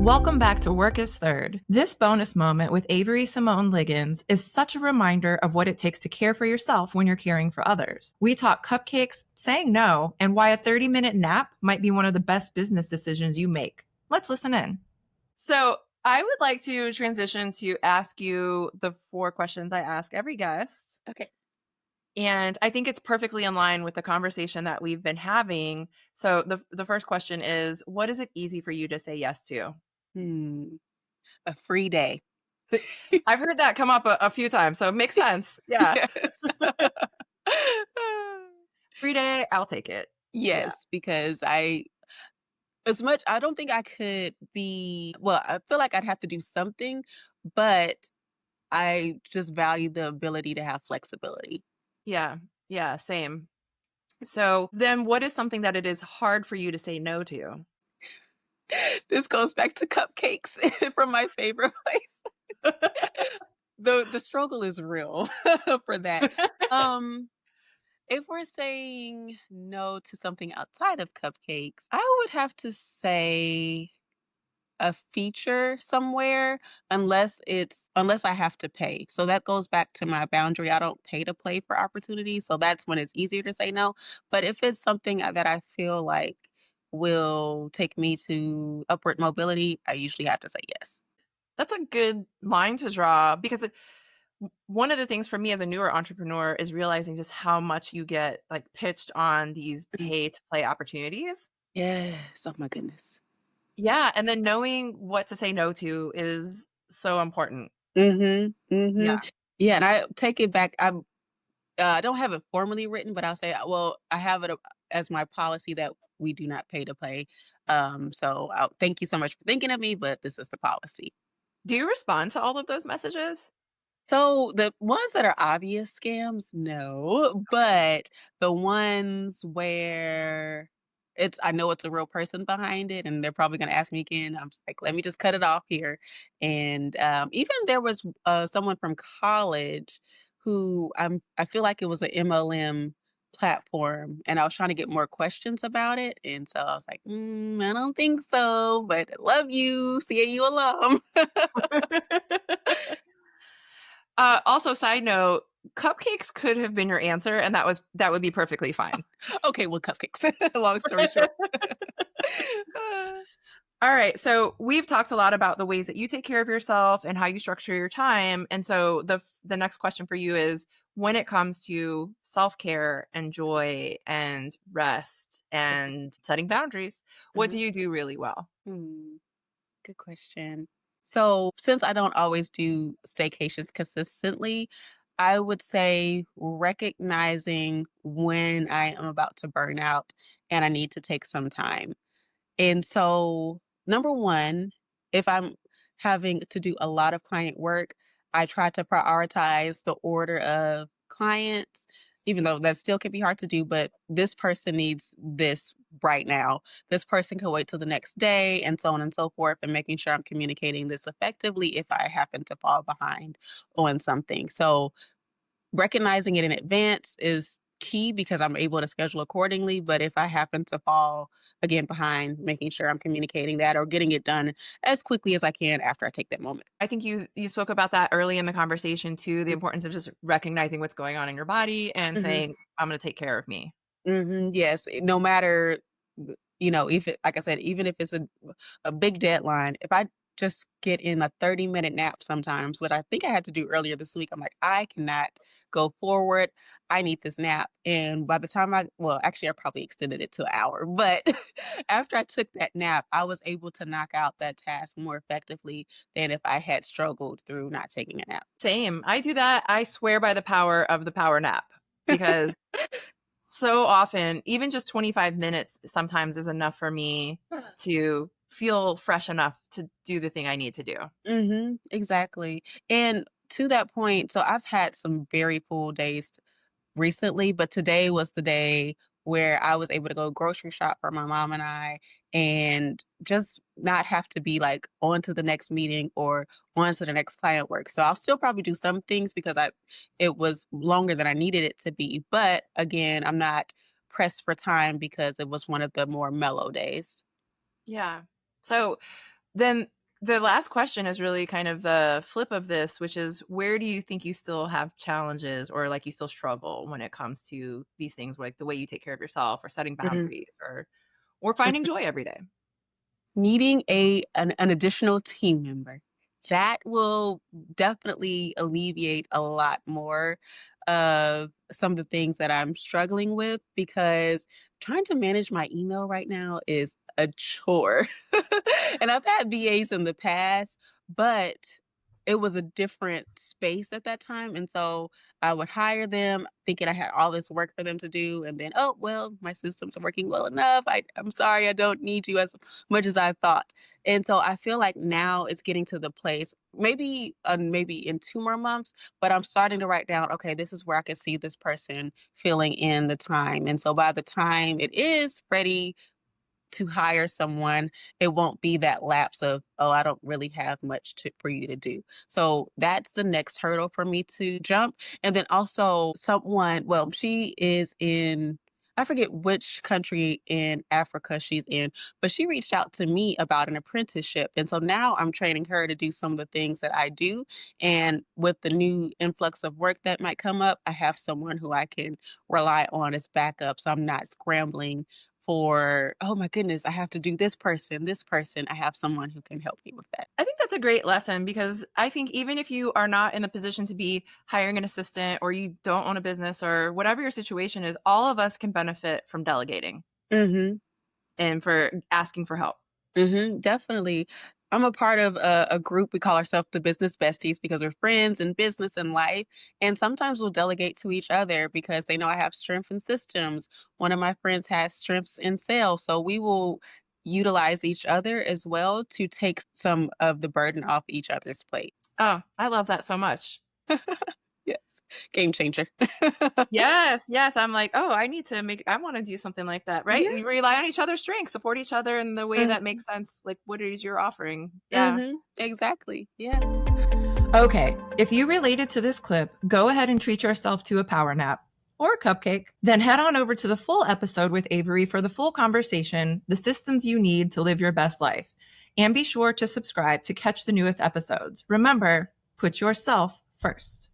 Welcome back to Work is Third. This bonus moment with Averri Simone Liggins is such a reminder of what it takes to care for yourself when you're caring for others. We talk cupcakes, saying no, and why a 30-minute nap might be one of the best business decisions you make. Let's listen in. So I would like to transition to ask you the 4 questions I ask every guest. Okay. And I think it's perfectly in line with the conversation that we've been having. So the first question is, what is it easy for you to say yes to? A free day. I've heard that come up a few times, so it makes sense. Yeah. Yes. Free day, I'll take it. Yeah. Yes, because I don't think I could I feel like I'd have to do something, but I just value the ability to have flexibility. Yeah. Yeah, same. So then what is something that it is hard for you to say no to? This goes back to cupcakes from my favorite place. The struggle is real for that. Um If we're saying no to something outside of cupcakes, I would have to say a feature somewhere unless I have to pay. So that goes back to my boundary. I don't pay to play for opportunities, so that's when it's easier to say no. But if it's something that I feel like will take me to upward mobility, I usually have to say yes. That's a good line to draw because one of the things for me as a newer entrepreneur is realizing just how much you get like pitched on these Mm. pay to play opportunities. Yes. Oh my goodness. Yeah, and then knowing what to say no to is so important. Mhm. Yeah. Mhm. Yeah, and I take it back. I don't have it formally written, but I'll say, I have it as my policy that we do not pay to play. So thank you so much for thinking of me, but this is the policy. Do you respond to all of those messages? So the ones that are obvious scams, no, but the ones where I know it's a real person behind it, and they're probably going to ask me again. I'm just like, let me just cut it off here. And even there was someone from college who I feel like it was an MLM platform, and I was trying to get more questions about it, and so I was like, I don't think so, but I love you, CAU alum. Also, side note, cupcakes could have been your answer, and that would be perfectly fine. Okay, well, cupcakes. Long story short. Uh, All right, so we've talked a lot about the ways that you take care of yourself and how you structure your time, and so the next question for you is when it comes to self-care and joy and rest and setting boundaries, what mhm. do you do really well? Hmm, good question. So, since I don't always do staycations consistently, I would say recognizing when I am about to burn out and I need to take some time. And so, number one, if I'm having to do a lot of client work, I try to prioritize the order of clients, even though that still can be hard to do. But this person needs this right now. This person can wait till the next day, and so on and so forth, and making sure I'm communicating this effectively if I happen to fall behind on something. So, recognizing it in advance is key because I'm able to schedule accordingly, but if I happen to fall again behind, making sure I'm communicating that or getting it done as quickly as I can after I take that moment. I think you spoke about that early in the conversation too, the importance of just recognizing what's going on in your body and Mhm. saying, "I'm gonna take care of me." Mhm, yes, no matter, if it like I said, even if it's a big deadline, if I just get in a 30-minute nap sometimes, what I think I had to do earlier this week, I'm like, "I cannot go forward. I need this nap." And by the time actually, I probably extended it to an hour, but after I took that nap, I was able to knock out that task more effectively than if I had struggled through not taking a nap. Same. I do that. I swear by the power of the power nap because so often, even just 25 minutes sometimes is enough for me to feel fresh enough to do the thing I need to do. Mhm, exactly. And to that point, so I've had some very full days recently, but today was the day where I was able to go grocery shop for my mom and I and just not have to be like on to the next meeting or on to the next client work. So I'll still probably do some things because it was longer than I needed it to be. But again, I'm not pressed for time because it was one of the more mellow days. Yeah. So then The last question is really kind of the flip of this, which is where do you think you still have challenges or like you still struggle when it comes to these things, like the way you take care of yourself or setting Mhm. boundaries or finding joy every day? Needing an additional team member. That will definitely alleviate a lot more of some of the things that I'm struggling with because trying to manage my email right now is a chore. And I've had VAs in the past, but it was a different space at that time. And so I would hire them thinking I had all this work for them to do. And then, oh, well, my systems are working well enough. I'm sorry, I don't need you as much as I thought. And so I feel like now it's getting to the place, maybe in 2 more months, but I'm starting to write down, okay, this is where I can see this person filling in the time. And so by the time it is ready to hire someone, it won't be that lapse of, oh, I don't really have much for you to do. So that's the next hurdle for me to jump. And then also well, she is in, I forget which country in Africa she's in, but she reached out to me about an apprenticeship. And so now I'm training her to do some of the things that I do. And with the new influx of work that might come up, I have someone who I can rely on as backup. So I'm not scrambling for, oh my goodness, I have to do this person. I have someone who can help me with that. I think that's a great lesson because I think even if you are not in the position to be hiring an assistant or you don't own a business or whatever your situation is, all of us can benefit from delegating Mhm. and for asking for help. Mhm. Definitely. I'm a part of a group. We call ourselves the business besties because we're friends in business and life. And sometimes we'll delegate to each other because they know I have strength in systems. One of my friends has strengths in sales. So we will utilize each other as well to take some of the burden off each other's plate. Oh, I love that so much. Yes. Game changer. Yes, yes. I'm like, oh, I want to do something like that, right? Yeah. You rely on each other's strengths, support each other in the way that Mhm. makes sense. Like, what it is you're offering? Yeah. Mhm. Exactly. Yeah. Okay, if you related to this clip, go ahead and treat yourself to a power nap or a cupcake. Then head on over to the full episode with Avery for the full conversation, the systems you need to live your best life. And be sure to subscribe to catch the newest episodes. Remember, put yourself first.